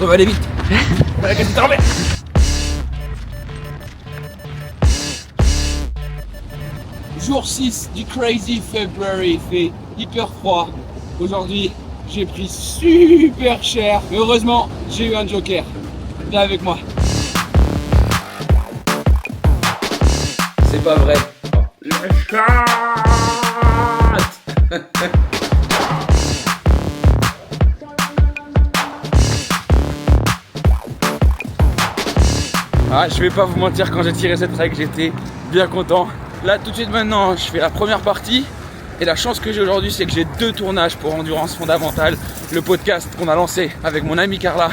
On va aller vite. Qu'est-ce que t'en fais? Jour 6 du Crazy February, il fait hyper froid. Aujourd'hui, j'ai pris super cher. Mais heureusement, j'ai eu un joker. Viens avec moi. C'est pas vrai. Le chat. Ah, je vais pas vous mentir, quand j'ai tiré cette règle, j'étais bien content. Là, tout de suite maintenant, je fais la première partie. Et la chance que j'ai aujourd'hui, c'est que j'ai 2 tournages pour Endurance Fondamentale, le podcast qu'on a lancé avec mon ami Carla.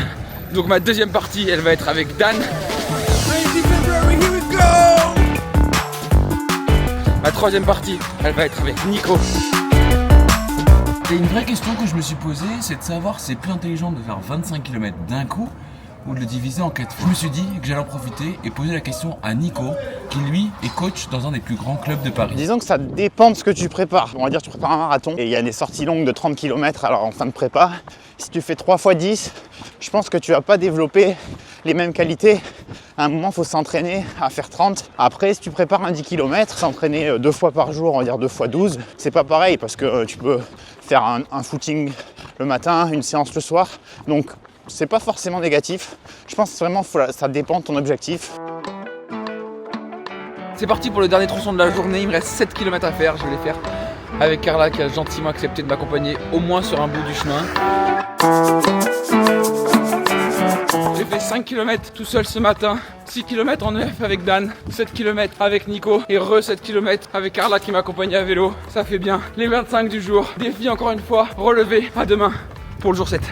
Donc ma deuxième partie, elle va être avec Dan. Ma troisième partie, elle va être avec Nico. Et une vraie question que je me suis posée, c'est de savoir si c'est plus intelligent de faire 25 km d'un coup ou de le diviser en 4 fois. Je me suis dit que j'allais en profiter et poser la question à Nico, qui lui est coach dans un des plus grands clubs de Paris. Disons que ça dépend de ce que tu prépares. On va dire que tu prépares un marathon et il y a des sorties longues de 30 km alors en fin de prépa. Si tu fais 3 x 10, je pense que tu vas pas développer les mêmes qualités. À un moment, il faut s'entraîner à faire 30. Après, si tu prépares un 10 km, s'entraîner 2 fois par jour, on va dire 2 x 12, c'est pas pareil parce que tu peux faire un footing le matin, une séance le soir. Donc, c'est pas forcément négatif. Je pense vraiment que ça dépend de ton objectif. C'est parti pour le dernier tronçon de la journée. Il me reste 7 km à faire. Je vais les faire avec Carla qui a gentiment accepté de m'accompagner au moins sur un bout du chemin. J'ai fait 5 km tout seul ce matin, 6 km en EF avec Dan, 7 km avec Nico et 7 km avec Carla qui m'accompagnait à vélo. Ça fait bien les 25 du jour. Défi encore une fois, relevé. À demain pour le jour 7.